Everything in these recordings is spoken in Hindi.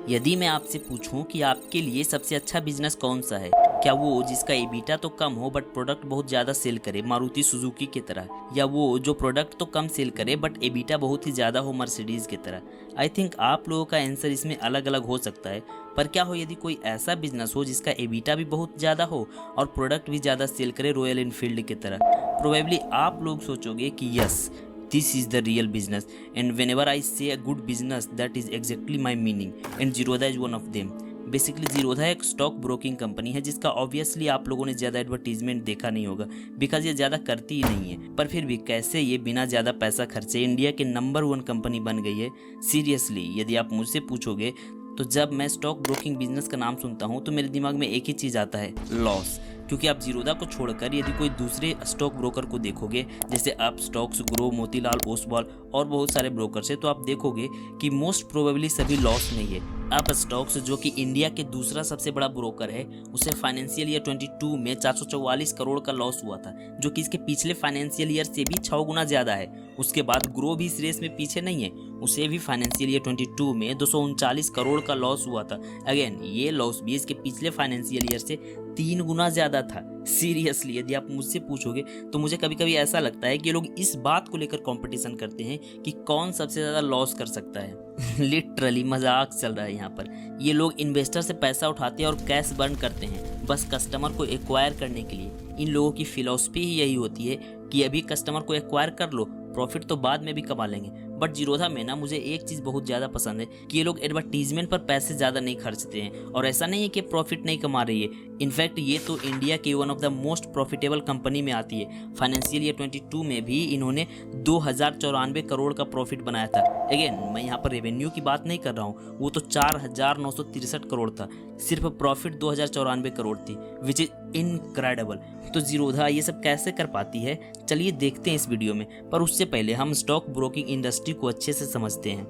यदि मैं आपसे पूछूं कि आपके लिए सबसे अच्छा बिजनेस कौन सा है, क्या वो जिसका एबिटा तो कम हो बट प्रोडक्ट बहुत ज़्यादा सेल करे मारुति सुजुकी की तरह, या वो जो प्रोडक्ट तो कम सेल करे बट एबिटा बहुत ही ज़्यादा हो मर्सिडीज़ की तरह? आई थिंक आप लोगों का आंसर इसमें अलग अलग हो सकता है। पर क्या हो यदि कोई ऐसा बिजनेस हो जिसका एबिटा भी बहुत ज़्यादा हो और प्रोडक्ट भी ज़्यादा सेल करे रॉयल एनफील्ड की तरह? प्रोबेबली आप लोग सोचोगे कि yes, this is the real business, and whenever I say a good business, that is exactly my meaning, and Zerodha is one of them. Basically Zerodha एक स्टॉक ब्रोकिंग कंपनी है जिसका ऑब्वियसली आप लोगों ने ज़्यादा एडवर्टीजमेंट देखा नहीं होगा, बिकॉज ये ज़्यादा करती ही नहीं है। पर फिर भी कैसे ये बिना ज़्यादा पैसा खर्चे इंडिया के नंबर 1 कंपनी बन गई है? सीरियसली यदि आप मुझसे पूछोगे तो जब मैं स्टॉक ब्रोकिंग बिजनेस का नाम सुनता हूँ तो मेरे दिमाग में एक ही चीज़ आता है, लॉस। क्योंकि आप जीरोधा को छोड़कर यदि कोई दूसरे स्टॉक ब्रोकर को देखोगे, जैसे आप स्टॉक्स ग्रो, मोतीलाल ओसवाल और बहुत सारे ब्रोकर्स है, तो आप देखोगे कि मोस्ट प्रोबेबली सभी लॉस में ही है। आप स्टॉक्स जो कि इंडिया के दूसरा सबसे बड़ा ब्रोकर है, उसे फाइनेंशियल ईयर 22 में 444 करोड़ का लॉस हुआ था, जो कि इसके पिछले फाइनेंशियल ईयर से भी 6 गुना ज़्यादा है। उसके बाद ग्रो भी इस रेस में पीछे नहीं है, उसे भी फाइनेंशियल ईयर 22 में 239 करोड़ का लॉस हुआ था। अगेन ये लॉस भी इसके पिछले फाइनेंशियल ईयर से 3 गुना ज़्यादा था। सीरियसली यदि आप मुझसे पूछोगे तो मुझे कभी कभी ऐसा लगता है कि लोग इस बात को लेकर कंपटीशन करते हैं कि कौन सबसे ज़्यादा लॉस कर सकता है। लिटरली मजाक चल रहा है यहाँ पर। ये लोग इन्वेस्टर से पैसा उठाते हैं और कैश बर्न करते हैं बस कस्टमर को एक्वायर करने के लिए। इन लोगों की फिलॉसफी ही यही होती है कि अभी कस्टमर को एक्वायर कर लो, प्रॉफिट तो बाद में भी कमा लेंगे। बट जीरोधा में ना मुझे एक चीज़ बहुत ज़्यादा पसंद है कि ये लोग एडवर्टीजमेंट पर पैसे ज़्यादा नहीं खर्चते हैं, और ऐसा नहीं है कि प्रॉफिट नहीं कमा रही है। इनफैक्ट ये तो इंडिया के one of the most profitable company में आती है। फाइनेंशियल ईयर 22 में भी इन्होंने 2094 करोड़ का प्रॉफिट बनाया था। अगेन मैं यहाँ पर रेवेन्यू की बात नहीं कर रहा हूँ, वो तो 4963 करोड़ था, सिर्फ प्रॉफिट 2094 करोड़ थी, विच इज इनक्रेडिबल। तो जीरोधा ये सब कैसे कर पाती है, चलिए देखते हैं इस वीडियो में। पर उससे पहले हम स्टॉक ब्रोकिंग इंडस्ट्री को अच्छे से समझते हैं।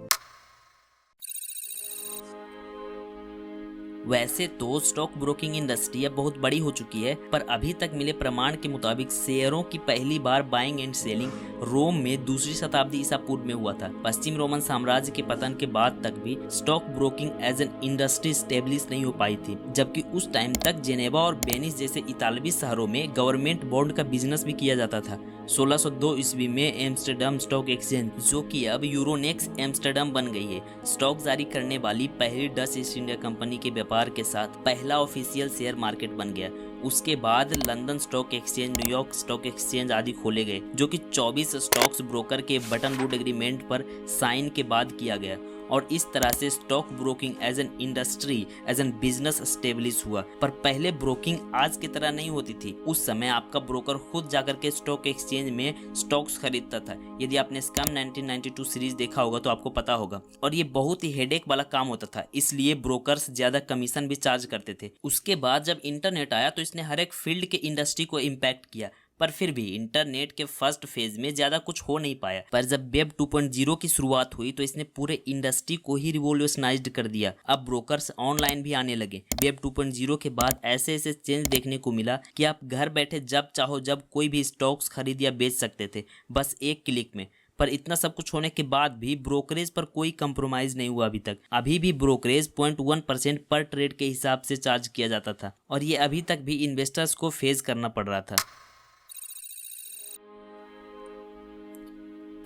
वैसे तो स्टॉक ब्रोकिंग इंडस्ट्री अब बहुत बड़ी हो चुकी है, पर अभी तक मिले प्रमाण के मुताबिक शेयरों की पहली बार बाइंग एंड सेलिंग रोम में 2री शताब्दी ईसा पूर्व में हुआ था। पश्चिम रोमन साम्राज्य के पतन के बाद तक भी stock broking as an industry establish नहीं हो पाई थी, जबकि उस टाइम तक जेनेवा और वेनिस जैसे इतालवी शहरों में गवर्नमेंट बॉन्ड का बिजनेस भी किया जाता था। 1602 ईस्वी में एम्स्टर्डम स्टॉक एक्सचेंज, जो कि अब यूरोनेक्स एम्स्टर्डम बन गई है, स्टॉक जारी करने वाली पहली डच ईस्ट इंडिया कंपनी के व्यापार के साथ पहला ऑफिशियल शेयर मार्केट बन गया। उसके बाद London stock exchange, New York stock exchange आदि खोले गए, जो कि 24 स्टॉक्स ब्रोकर के बटन वुड एग्रीमेंट पर साइन के बाद किया गया, और इस तरह से stock broking as an industry, as an business establish हुआ। पर पहले ब्रोकिंग आज की तरह नहीं होती थी। उस समय आपका ब्रोकर खुद जाकर के स्टॉक एक्सचेंज में स्टॉक्स खरीदता था। यदि आपने स्कैम 1992 सीरीज देखा होगा तो आपको पता होगा, और ये बहुत ही हेडेक वाला काम होता था, इसलिए ब्रोकर्स ज्यादा कमीशन भी चार्ज करते थे। उसके बाद जब इंटरनेट आया तो इसने हर एक फील्ड के इंडस्ट्री को इम्पैक्ट किया, पर फिर भी इंटरनेट के फर्स्ट फेज में ज्यादा कुछ हो नहीं पाया। पर जब वेब 2.0 की शुरुआत हुई तो इसने पूरे इंडस्ट्री को ही रिवोल्यूशनाइज्ड कर दिया। अब ब्रोकर्स ऑनलाइन भी आने लगे। वेब 2.0 के बाद ऐसे ऐसे चेंज देखने को मिला कि आप घर बैठे जब चाहो जब कोई भी स्टॉक्स खरीद या बेच सकते थे, बस एक क्लिक में। पर इतना सब कुछ होने के बाद भी ब्रोकरेज पर कोई कंप्रोमाइज नहीं हुआ अभी तक। अभी भी ब्रोकरेज 0.1% पर ट्रेड के हिसाब से चार्ज किया जाता था, और ये अभी तक भी इन्वेस्टर्स को फेस करना पड़ रहा था।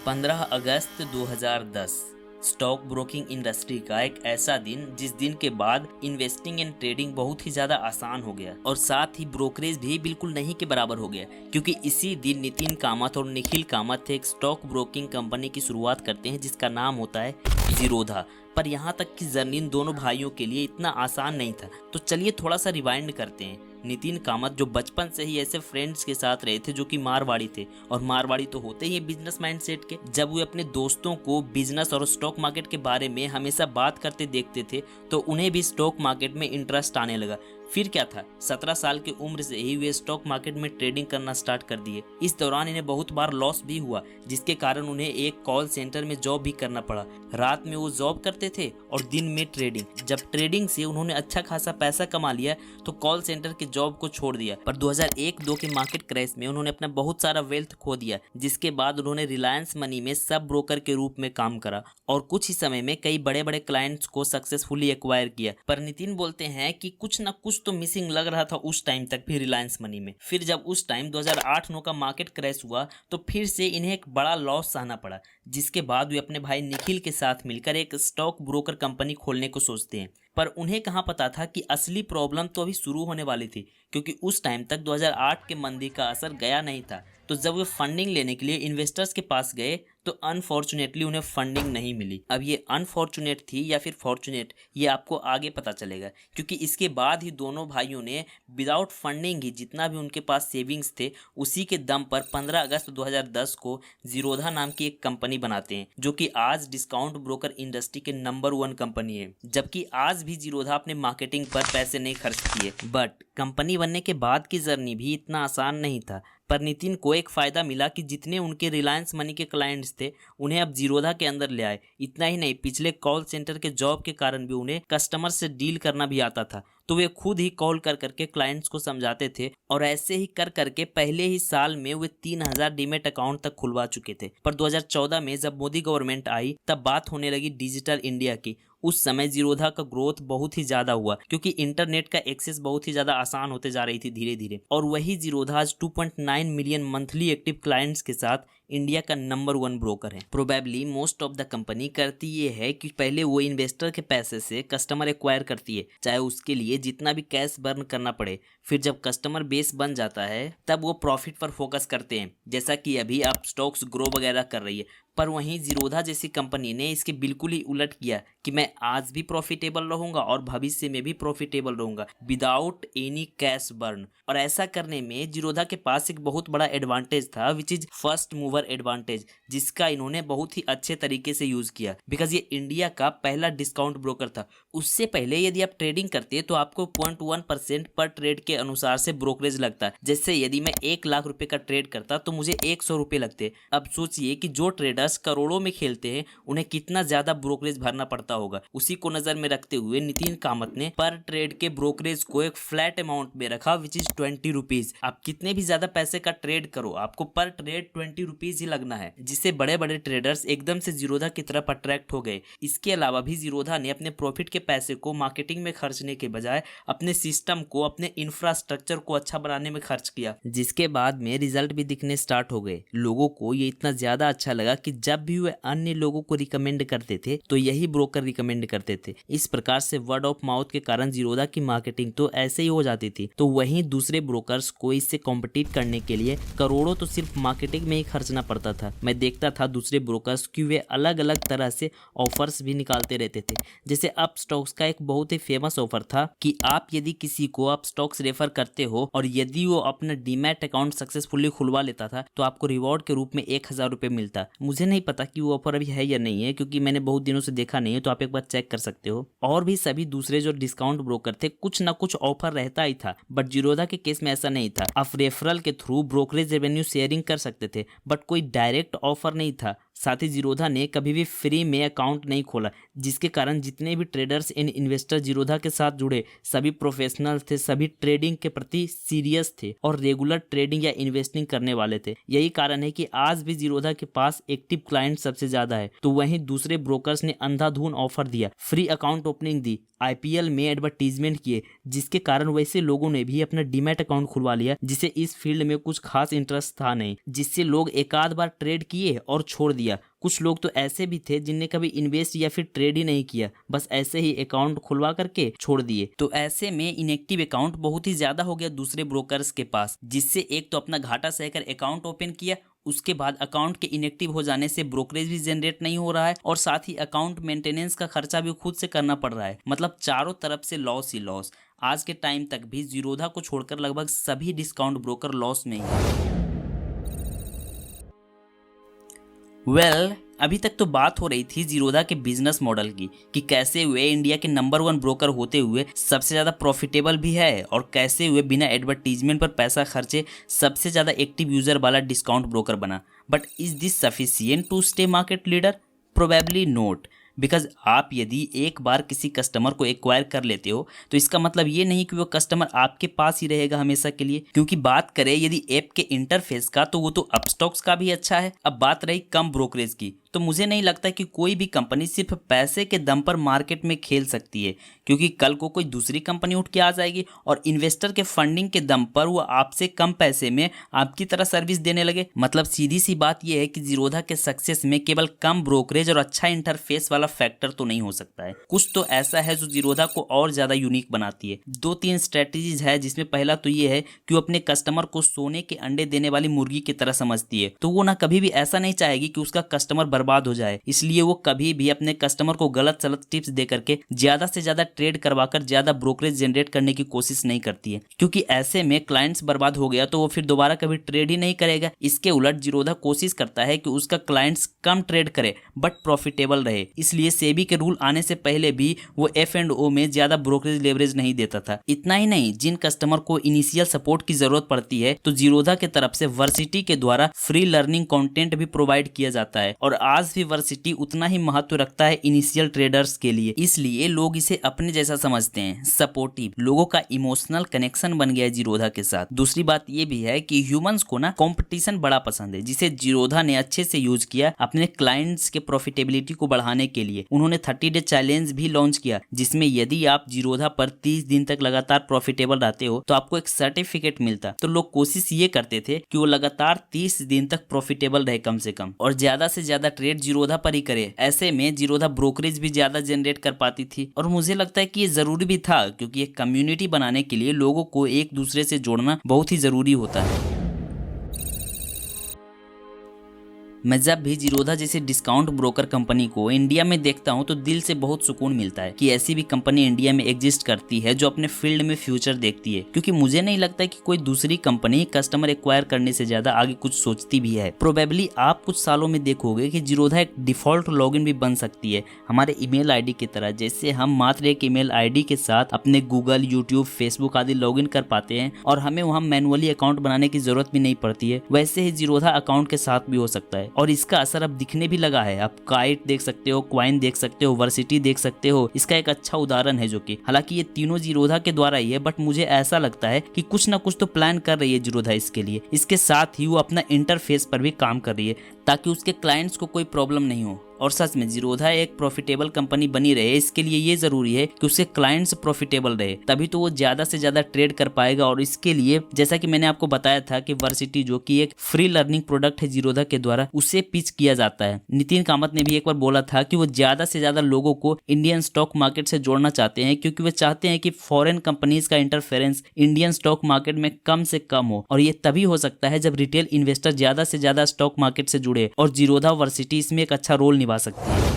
15 अगस्त 2010 स्टॉक ब्रोकिंग इंडस्ट्री का एक ऐसा दिन जिस दिन के बाद इन्वेस्टिंग एंड ट्रेडिंग बहुत ही ज्यादा आसान हो गया, और साथ ही ब्रोकरेज भी बिल्कुल नहीं के बराबर हो गया, क्योंकि इसी दिन नितिन कामत और निखिल कामत एक स्टॉक ब्रोकिंग कंपनी की शुरुआत करते हैं जिसका नाम होता है जीरोधा। पर यहाँ तक की जर्नी इन दोनों भाइयों के लिए इतना आसान नहीं था, तो चलिए थोड़ा सा रिवाइंड करते हैं। नितिन कामत जो बचपन से ही ऐसे फ्रेंड्स के साथ रहे थे जो कि मारवाड़ी थे, और मारवाड़ी तो होते ही बिजनेस माइंडसेट के। जब वो अपने दोस्तों को बिजनेस और स्टॉक मार्केट के बारे में हमेशा बात करते देखते थे तो उन्हें भी स्टॉक मार्केट में इंटरेस्ट आने लगा। फिर क्या था, 17 साल की उम्र से ही वे स्टॉक मार्केट में ट्रेडिंग करना स्टार्ट कर दिए। इस दौरान इन्हें बहुत बार लॉस भी हुआ, जिसके कारण उन्हें एक कॉल सेंटर में जॉब भी करना पड़ा। रात में वो जॉब करते थे और दिन में ट्रेडिंग। जब ट्रेडिंग से उन्होंने अच्छा खासा पैसा कमा लिया तो कॉल सेंटर के जॉब को छोड़ दिया। पर 2001-2 के मार्केट क्रैश में उन्होंने अपना बहुत सारा वेल्थ खो दिया, जिसके बाद उन्होंने रिलायंस मनी में सब ब्रोकर के रूप में काम करा और कुछ ही समय में कई बड़े बड़े क्लाइंट्स को सक्सेसफुली एक्वायर किया। पर नितिन बोलते हैं कि कुछ ना कुछ तो मिसिंग लग रहा था उस टाइम तक भी रिलायंस मनी में। फिर जब उस टाइम 2008-9 का मार्केट क्रैश हुआ तो फिर से इन्हें एक बड़ा लॉस सहना पड़ा, जिसके बाद वे अपने भाई निखिल के साथ मिलकर एक स्टॉक ब्रोकर कंपनी खोलने को सोचते हैं। पर उन्हें कहाँ पता था कि असली प्रॉब्लम तो अभी शुरू होने वाली थी, क्योंकि उस टाइम तक 2008 के मंदी का असर गया नहीं था। तो जब वे फंडिंग लेने के लिए इन्वेस्टर्स के पास गए तो अनफॉर्चुनेटली उन्हें फंडिंग नहीं मिली। अब ये अनफॉर्चुनेट थी या फिर फॉर्चुनेट, ये आपको आगे पता चलेगा, क्योंकि इसके बाद ही दोनों भाइयों ने विदाउट फंडिंग ही जितना भी उनके पास सेविंग्स थे उसी के दम पर 15 अगस्त 2010 को जीरोधा नाम की एक कंपनी बनाते हैं, जो कि आज डिस्काउंट ब्रोकर इंडस्ट्री के नंबर 1 कंपनी है। जबकि आज भी जीरोधा अपने मार्केटिंग पर पैसे नहीं खर्च किए। बट कंपनी बनने के बाद की जर्नी भी इतना आसान नहीं था। पर नितिन को एक फ़ायदा मिला कि जितने उनके रिलायंस मनी के क्लाइंट्स थे उन्हें अब जीरोधा के अंदर ले आए। इतना ही नहीं, पिछले कॉल सेंटर के जॉब के कारण भी उन्हें कस्टमर से डील करना भी आता था, तो वे खुद ही कॉल कर करके क्लाइंट्स को समझाते थे। और ऐसे ही कर करके पहले ही साल में वे 3000 डीमेट अकाउंट तक खुलवा चुके थे। पर 2014 में जब मोदी गवर्नमेंट आई तब बात होने लगी डिजिटल इंडिया की। उस समय जीरोधा का ग्रोथ बहुत ही ज़्यादा हुआ, क्योंकि इंटरनेट का एक्सेस बहुत ही ज़्यादा आसान होते जा रही थी धीरे धीरे। और वही जीरोधा आज 2.9 मिलियन मंथली एक्टिव क्लाइंट्स के साथ इंडिया का नंबर 1 ब्रोकर है। Probably most of the company करती ये है कि पहले वो इन्वेस्टर के पैसे से कस्टमर एक्वायर करती है, चाहे उसके लिए जितना भी कैश बर्न करना पड़े। फिर जब कस्टमर बेस बन जाता है तब वो प्रॉफिट पर फोकस करते हैं, जैसा कि अभी आप स्टॉक्स ग्रो वगैरह कर रही है। पर वहीं जीरोधा जैसी कंपनी ने इसके बिल्कुल ही उलट किया कि मैं आज भी प्रॉफिटेबल रहूंगा और भविष्य में भी प्रॉफिटेबल रहूंगा विदाउट एनी कैश बर्न। और ऐसा करने में जीरोधा के पास एक बहुत बड़ा एडवांटेज था, which is first mover advantage, जिसका इन्होंने बहुत ही अच्छे तरीके से यूज किया। बिकॉज ये इंडिया का पहला डिस्काउंट ब्रोकर था। उससे पहले यदि आप ट्रेडिंग करते तो आपको 0.1% पर ट्रेड के अनुसार से ब्रोकरेज लगता। जैसे यदि मैं 1 लाख रुपए का ट्रेड करता तो मुझे 100 रुपए लगते। अब सोचिए कि जो ट्रेडर्स करोड़ों में खेलते हैं उन्हें कितना ज्यादा ब्रोकरेज भरना पड़ता होगा। उसी को नजर में रखते हुए नितिन कामत ने पर ट्रेड के ब्रोकरेज को एक फ्लैट अमाउंट में रखा, विच इज 20 रुपीज। आप कितने भी ज्यादा पैसे का ट्रेड करो आपको पर ट्रेड 20 रुपीज ही लगना है, जिससे बड़े बड़े ट्रेडर्स एकदम से जीरोधा की तरफ अट्रैक्ट हो गए। इसके अलावा भी जीरोधा ने अपने प्रॉफिट के पैसे को मार्केटिंग में खर्चने के बजाय अपने सिस्टम को, अपने इंफ्रास्ट्रक्चर को अच्छा बनाने में खर्च किया, जिसके बाद में रिजल्ट भी दिखने स्टार्ट हो गए। लोगों को ये इतना ज्यादा अच्छा लगा कि जब भी वे अन्य लोगों को रिकमेंड करते थे तो यही ब्रोकर रिकमेंड करते थे। इस प्रकार से वर्ड ऑफ माउथ के कारण जीरोधा की मार्केटिंग तो ऐसे ही हो जाती थी। तो वहीं दूसरे ब्रोकर्स को इससे कॉम्पिटिट करने के लिए करोड़ों तो सिर्फ मार्केटिंग में ही खर्चना पड़ता था। मैं देखता था दूसरे ब्रोकर्स की वे अलग अलग तरह से ऑफर्स भी निकालते रहते थे। जैसे अप स्टॉक्स का एक बहुत ही फेमस ऑफर था कि आप यदि किसी को अप स्टॉक्स रेफर करते हो और यदि वो अपना डीमैट अकाउंट सक्सेसफुली खुलवा लेता था तो आपको रिवॉर्ड के रूप में 1000 रुपए मिलता। मुझे नहीं पता कि वो ऑफर अभी है या नहीं है, क्योंकि मैंने बहुत दिनों से देखा नहीं है, तो आप एक बार चेक कर सकते हो। और भी सभी दूसरे जो डिस्काउंट ब्रोकर थे कुछ ना कुछ ऑफर रहता ही था, बट जीरोधा के केस में ऐसा नहीं था। आप रेफरल के थ्रू ब्रोकरेज रेवेन्यू शेयरिंग कर सकते थे, बट कोई डायरेक्ट ऑफर नहीं था। साथ ही जीरोधा ने कभी भी फ्री में अकाउंट नहीं खोला, जिसके कारण जितने भी ट्रेडर्स इन इन्वेस्टर जीरोधा के साथ जुड़े सभी प्रोफेशनल थे, सभी ट्रेडिंग के प्रति सीरियस थे और रेगुलर ट्रेडिंग या इन्वेस्टिंग करने वाले थे। यही कारण है कि आज भी जीरोधा के पास एक्टिव क्लाइंट सबसे ज्यादा है। तो वहीं दूसरे ब्रोकर्स ने अंधाधुन ऑफर दिया, फ्री अकाउंट ओपनिंग दी, IPL में एडवर्टीजमेंट किए, जिसके कारण वैसे लोगों ने भी अपना डीमैट अकाउंट खुलवा लिया जिसे इस फील्ड में कुछ खास इंटरेस्ट था नहीं, जिससे लोग एक आध बार ट्रेड किए और छोड़ दिया। कुछ लोग तो ऐसे भी थे जिनने कभी इन्वेस्ट या फिर ट्रेड ही नहीं किया, बस ऐसे ही अकाउंट खुलवा करके छोड़ दिए। तो ऐसे में इनएक्टिव अकाउंट बहुत ही ज्यादा हो गया दूसरे ब्रोकर्स के पास, जिससे एक तो अपना घाटा सहकर अकाउंट ओपन किया, उसके बाद अकाउंट के इनएक्टिव हो जाने से ब्रोकरेज भी जनरेट नहीं हो रहा है और साथ ही अकाउंट मेंटेनेंस का खर्चा भी खुद से करना पड़ रहा है। मतलब चारों तरफ से लॉस ही लॉस। आज के टाइम तक भी जीरोधा को छोड़कर लगभग सभी डिस्काउंट ब्रोकर लॉस में ही है। अभी तक तो बात हो रही थी जीरोधा के बिजनेस मॉडल की कि कैसे वे इंडिया के नंबर 1 ब्रोकर होते हुए सबसे ज्यादा प्रॉफिटेबल भी है और कैसे वे बिना एडवर्टीजमेंट पर पैसा खर्चे सबसे ज्यादा एक्टिव यूजर वाला डिस्काउंट ब्रोकर बना। But is this sufficient to stay market leader? Probably not. Because आप यदि एक बार किसी कस्टमर को एक्वायर कर लेते हो तो इसका मतलब ये नहीं कि वो कस्टमर आपके पास ही रहेगा हमेशा के लिए। क्योंकि बात करें यदि ऐप के इंटरफेस का तो वो तो अपस्टॉक्स का भी अच्छा है। अब बात रही कम ब्रोकरेज की, तो मुझे नहीं लगता कि कोई भी कंपनी सिर्फ पैसे के दम पर मार्केट में खेल सकती है, क्योंकि कल को कोई दूसरी कंपनी उठ के आ जाएगी और इन्वेस्टर के फंडिंग के दम पर वो आपसे कम पैसे में आपकी तरह सर्विस देने लगे। मतलब सीधी सी बात यह है कि जीरोधा के सक्सेस में केवल कम ब्रोकरेज और अच्छा इंटरफेस वाला फैक्टर तो नहीं हो सकता है। कुछ तो ऐसा है जो जीरोधा को और ज्यादा यूनिक बनाती है। 2-3 स्ट्रेटेजीज है, जिसमें पहला तो ये है कि वो अपने कस्टमर को सोने के अंडे देने वाली मुर्गी की तरह समझती है। तो वो ना कभी भी ऐसा नहीं चाहेगी कि उसका कस्टमर बर्बाद हो जाए, इसलिए वो कभी भी अपने कस्टमर को गलत सलत टिप्स दे करके ज्यादा से ज्यादा ट्रेड करवाकर ज्यादा ब्रोकरेज जनरेट करने की कोशिश नहीं करती है, क्योंकि ऐसे में क्लाइंट्स बर्बाद हो गया तो वो फिर दोबारा कभी ट्रेड ही नहीं करेगा। इसके उलट जीरोधा कोशिश करता है कि उसका क्लाइंट्स कम ट्रेड करे बट प्रॉफिटेबल रहे। इसलिए सेबी के रूल आने से पहले भी वो F&O में ज्यादा ब्रोकरेज लेवरेज नहीं देता था। इतना ही नहीं, जिन कस्टमर को इनिशियल सपोर्ट की जरूरत पड़ती है तो जीरोधा के तरफ से वर्सिटी के द्वारा फ्री लर्निंग कंटेंट भी प्रोवाइड किया जाता है और आज भी वर्सिटी उतना ही महत्व रखता है इनिशियल ट्रेडर्स के लिए। इसलिए लोग इसे अपने जैसा समझते हैं, सपोर्टिव। लोगों का इमोशनल कनेक्शन बन गया है जीरोधा के साथ। दूसरी बात ये भी है कि ह्यूमंस को ना कंपटीशन बड़ा पसंद है, जिसे जीरोधा ने अच्छे से यूज किया अपने क्लाइंट्स के प्रॉफिटेबिलिटी को बढ़ाने के लिए। उन्होंने 30 डे चैलेंज भी लॉन्च किया, जिसमें यदि आप जीरोधा पर 30 दिन तक लगातार प्रॉफिटेबल रहते हो तो आपको एक सर्टिफिकेट मिलता। तो लोग कोशिश ये करते थे कि वो लगातार 30 दिन तक प्रॉफिटेबल रहे कम से कम, और ज्यादा से ज्यादा ट्रेड जीरोधा पर ही करे। ऐसे में जीरोधा ब्रोकरेज भी ज्यादा जनरेट कर पाती थी और मुझे लगता है कि ये जरूरी भी था, क्योंकि एक कम्युनिटी बनाने के लिए लोगों को एक दूसरे से जोड़ना बहुत ही जरूरी होता है। मैं जब भी जीरोधा जैसे डिस्काउंट ब्रोकर कंपनी को इंडिया में देखता हूं तो दिल से बहुत सुकून मिलता है कि ऐसी भी कंपनी इंडिया में एग्जिस्ट करती है जो अपने फील्ड में फ्यूचर देखती है। क्योंकि मुझे नहीं लगता कि कोई दूसरी कंपनी कस्टमर एक्वायर करने से ज्यादा आगे कुछ सोचती भी है। प्रोबेबली आप कुछ सालों में देखोगे कि जीरोधा एक डिफॉल्ट लॉगिन भी बन सकती है हमारे ईमेल आईडी की तरह। जैसे हम मात्र एक ईमेल आईडी के साथ अपने गूगल, यूट्यूब, फेसबुक आदि लॉगिन कर पाते हैं और हमें वहां मैनुअली अकाउंट बनाने की जरूरत भी नहीं पड़ती है, वैसे ही जीरोधा अकाउंट के साथ भी हो सकता है। और इसका असर अब दिखने भी लगा है। आप काइट देख सकते हो, क्वाइन देख सकते हो, वर्सिटी देख सकते हो। इसका एक अच्छा उदाहरण है, जो कि हालांकि ये तीनों जीरोधा के द्वारा ही है, बट मुझे ऐसा लगता है कि कुछ ना कुछ तो प्लान कर रही है जीरोधा इसके लिए। इसके साथ ही वो अपना इंटरफेस पर भी काम कर रही है ताकि उसके क्लाइंट्स को कोई प्रॉब्लम नहीं हो। और सच में जीरोधा एक प्रॉफिटेबल कंपनी बनी रहे, इसके लिए ये जरूरी है कि उसके क्लाइंट्स प्रॉफिटेबल रहे, तभी तो वो ज्यादा से ज्यादा ट्रेड कर पाएगा। और इसके लिए जैसा कि मैंने आपको बताया था कि वर्सिटी जो कि एक फ्री लर्निंग प्रोडक्ट है जीरोधा के द्वारा, उसे पिच किया जाता है। नितिन कामत ने भी एक बार बोला था कि वो ज्यादा से ज्यादा लोगों को इंडियन स्टॉक मार्केट से जोड़ना चाहते हैं, क्योंकि वे चाहते हैं कि फॉरेन कंपनीज का इंटरफेरेंस इंडियन स्टॉक मार्केट में कम से कम हो। और ये तभी हो सकता है जब रिटेल इन्वेस्टर ज्यादा से ज्यादा स्टॉक मार्केट से जुड़े, और जीरोधा वर्सिटी इसमें एक अच्छा रोल निभा सकती है।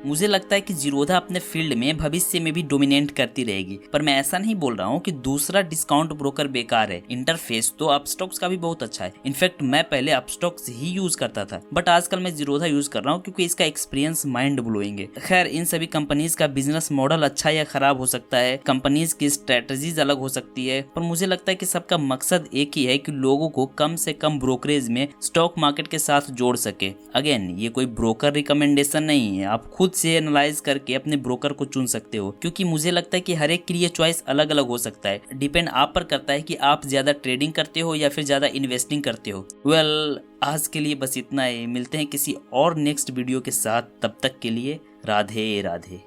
मुझे लगता है कि जीरोधा अपने फील्ड में भविष्य में भी डोमिनेट करती रहेगी, पर मैं ऐसा नहीं बोल रहा हूँ कि दूसरा डिस्काउंट ब्रोकर बेकार है। इंटरफेस तो अपस्टॉक्स का भी बहुत अच्छा है। इनफैक्ट मैं पहले अपस्टॉक्स ही यूज करता था, बट आजकल मैं जीरोधा यूज कर रहा हूँ क्योंकि इसका एक्सपीरियंस माइंड ब्लोइंग है। खैर, इन सभी कंपनीज का बिजनेस मॉडल अच्छा या खराब हो सकता है, कंपनीज की स्ट्रेटजीज अलग हो सकती है, पर मुझे लगता है कि सबका मकसद एक ही है कि लोगों को कम से कम ब्रोकरेज में स्टॉक मार्केट के साथ जोड़ सके। अगेन, ये कोई ब्रोकर रिकमेंडेशन नहीं है, आप खुद से एनालाइज करके अपने ब्रोकर को चुन सकते हो, क्योंकि मुझे लगता है कि हर एक के लिए चॉइस अलग अलग हो सकता है। डिपेंड आप पर करता है कि आप ज्यादा ट्रेडिंग करते हो या फिर ज्यादा इन्वेस्टिंग करते हो। आज के लिए बस इतना ही। मिलते हैं किसी और नेक्स्ट वीडियो के साथ, तब तक के लिए राधे राधे।